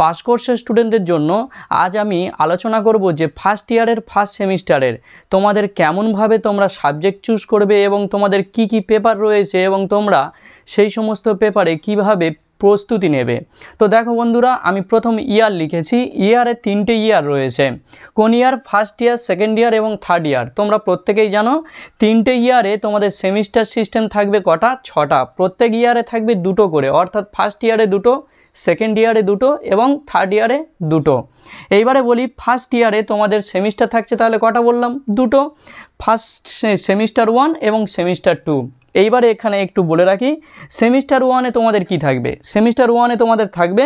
Pass কোর্সের স্টুডেন্টদের জন্য আজ আমি আলোচনা করব যে ফার্স্ট ইয়ারের ফার্স্ট সেমিস্টারের তোমাদের কেমনভাবে তোমরা সাবজেক্ট চুজ করবে এবং তোমাদের কি কি পেপার রয়েছে এবং তোমরা সেই সমস্ত পেপারে কিভাবে প্রস্তুতি নেবে। তো দেখো বন্ধুরা, আমি প্রথম ইয়ার লিখেছি। ইয়ারে 3টে ইয়ার রয়েছে। কোন ইয়ার? ফার্স্ট ইয়ার, সেকেন্ড ইয়ার এবং থার্ড ইয়ার। তোমরা প্রত্যেকেই জানো 3টে ইয়ারে তোমাদের সেমিস্টার সিস্টেম থাকবে কটা? 6টা। প্রত্যেক ইয়ারে থাকবে 2টো করে, অর্থাৎ ফার্স্ট ইয়ারে 2টো, সেকেন্ড ইয়ারে 2টো এবং থার্ড ইয়ারে 2টো। এইবারে বলি ফার্স্ট ইয়ারে তোমাদের সেমিস্টার থাকছে তাহলে কটা বললাম? 2টো। ফার্স্ট সেমিস্টার 1 এবং সেমিস্টার 2। এইবারে এখানে একটু বলে রাখি, সেমিস্টার 1-এ তোমাদের কি থাকবে? সেমিস্টার 1-এ তোমাদের থাকবে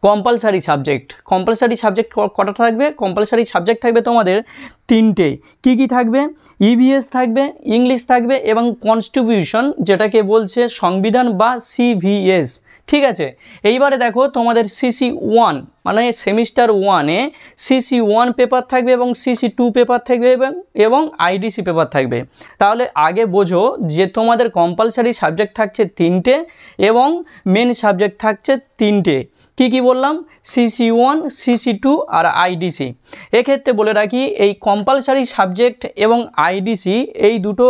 কম্পালসারি সাবজেক্ট। কম্পালসারি সাবজেক্ট কটা থাকবে? কম্পালসারি সাবজেক্ট থাকবে তোমাদের 3টে। কি কি থাকবে? ইভিএস থাকবে, ইংলিশ থাকবে এবং কনস্টিটিউশন, যেটাকে বলছে সংবিধান বা সিভিএস। ঠিক আছে। এইবারে দেখো তোমাদের CC1 মানে সেমিস্টার 1-এ CC1 পেপার থাকবে এবং CC2 পেপার থাকবে এবং IDC পেপার থাকবে। তাহলে আগে বোঝো যে তোমাদের কম্পালসারি সাবজেক্ট থাকছে 3টে এবং মেন সাবজেক্ট থাকছে 3টে। কি কি বললাম? CC1, CC2 আর IDC। এক্ষেত্রে বলে রাখি, এই কম্পালসারি সাবজেক্ট এবং IDC এই দুটো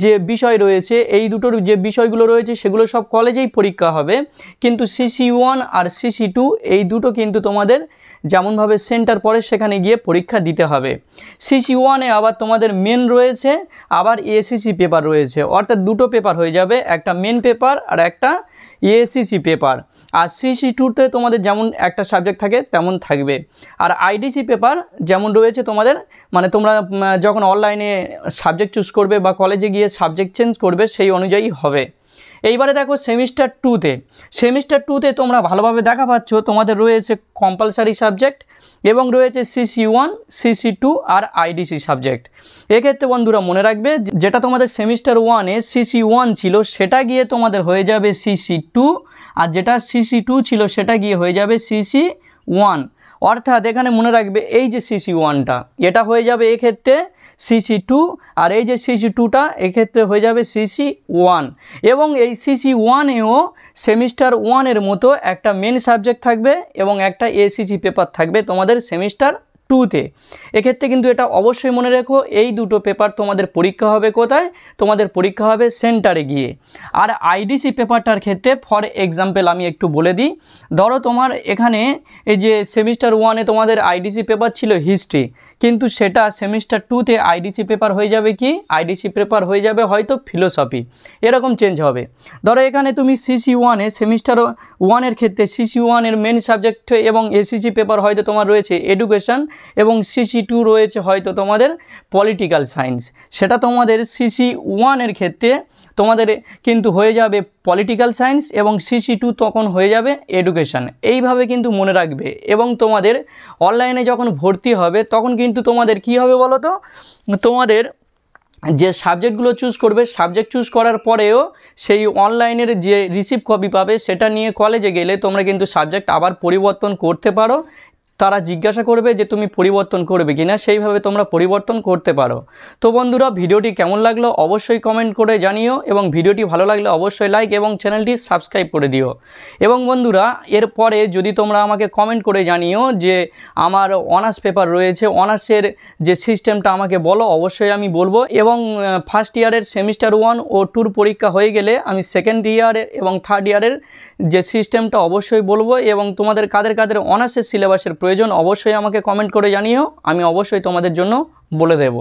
যে বিষয় রয়েছে, এই দুটোর যে বিষয়গুলো রয়েছে সেগুলো সব কলেজেই পরীক্ষা হবে, কিন্তু CC1 আর CC2 এই দুটো কিন্তু তোমাদের যেমনভাবে সেন্টার পড়ে সেখানে গিয়ে পরীক্ষা দিতে হবে। CC1-এ আবার তোমাদের মেন রয়েছে, আবার ACC পেপার রয়েছে, অর্থাৎ দুটো পেপার হয়ে যাবে, একটা মেন পেপার আর একটা ACC পেপার। আর CC2-তে তোমাদের যেমন একটা সাবজেক্ট থাকে তেমন থাকবে। আর IDC পেপার যেমন রয়েছে তোমাদের, মানে তোমরা যখন অনলাইনে সাবজেক্ট চুজ করবে বা কলেজে গিয়ে সাবজেক্ট চেঞ্জ করবে সেই অনুযায়ী হবে। এইবারে দেখো সেমিস্টার 2-তে, সেমিস্টার 2-তে তোমরা ভালোভাবে দেখা পাচ্ছ তোমাদের রয়েছে কম্পালসারি সাবজেক্ট এবং রয়েছে CC1, CC2 আর IDC সাবজেক্ট। এক্ষেত্রে বন্ধুরা মনে রাখবে, যেটা তোমাদের সেমিস্টার 1-এ CC1 ছিল সেটা গিয়ে তোমাদের হয়ে যাবে CC2, আর যেটা CC2 ছিল সেটা গিয়ে হয়ে যাবে CC1। অর্থাৎ এখানে মনে রাখবে এই যে CC1টা এটা হয়ে যাবে এক্ষেত্রে CC2, আর এই যে CC2টা এক্ষেত্রে হয়ে যাবে CC1। এবং এই CC1-এও সেমিস্টার 1-এর মতো একটা মেন সাবজেক্ট থাকবে এবং একটা ACC পেপার থাকবে তোমাদের সেমিস্টার 2-তে। এক্ষেত্রে কিন্তু এটা অবশ্যই মনে রেখো, এই দুটো পেপার তোমাদের পরীক্ষা হবে কোথায়? তোমাদের পরীক্ষা হবে সেন্টারে গিয়ে। আর IDC পেপারটার ক্ষেত্রে ফর এক্সাম্পল আমি একটু বলে দিই। ধরো তোমার এখানে এই যে সেমিস্টার 1-এ তোমাদের IDC পেপার ছিল হিস্ট্রি, কিন্তু সেটা সেমিস্টার 2-তে IDC পেপার হয়ে যাবে কি? IDC পেপার হয়ে যাবে হয়তো ফিলোসফি, এরকম চেঞ্জ হবে। ধরো এখানে তুমি CC1-এ সেমিস্টার 1-এর ক্ষেত্রে CC1-এর মেন সাবজেক্ট এবং ACC পেপার হয়তো তোমার রয়েছে এডুকেশন এবং CC2 রয়েছে হয়তো তোমাদের পলিটিক্যাল সায়েন্স। সেটা তোমাদের CC1-এর ক্ষেত্রে তোমাদের কিন্তু হয়ে যাবে পলিটিক্যাল সায়েন্স এবং CC2 তখন হয়ে যাবে এডুকেশন। এইভাবে কিন্তু মনে রাখবে। এবং তোমাদের অনলাইনে যখন ভর্তি হবে তখন কিন্তু তোমাদের কি হবে বলো তো? তোমাদের যে সাবজেক্টগুলো চুজ করবে, সাবজেক্ট চুজ করার পরেও সেই অনলাইনের যে রিসিভ কপি পাবে সেটা নিয়ে কলেজে গেলে তোমরা কিন্তু সাবজেক্ট আবার পরিবর্তন করতে পারো। তারা জিজ্ঞাসা করবে যে তুমি পরিবর্তন করবে কিনা, সেইভাবে তোমরা পরিবর্তন করতে পারো। তো বন্ধুরা, ভিডিওটি কেমন লাগলো অবশ্যই কমেন্ট করে জানিও এবং ভিডিওটি ভালো লাগলে অবশ্যই লাইক এবং চ্যানেলটি সাবস্ক্রাইব করে দিও। এবং বন্ধুরা, এরপরে যদি তোমরা আমাকে কমেন্ট করে জানিও যে আমার অনার্স পেপার রয়েছে, অনার্সের যে সিস্টেমটা আমাকে বলো, অবশ্যই আমি বলবো। এবং ফার্স্ট ইয়ারের সেমিস্টার 1 ও 2 পরীক্ষা হয়ে গেলে আমি সেকেন্ড ইয়ারের এবং থার্ড ইয়ারের যে সিস্টেমটা অবশ্যই বলবো। এবং তোমাদের কাদের কাদের অনার্সের সিলেবাসের প্রয়োজন অবশ্যই আমাকে কমেন্ট করে জানিও, আমি অবশ্যই তোমাদের জন্য বলে দেব।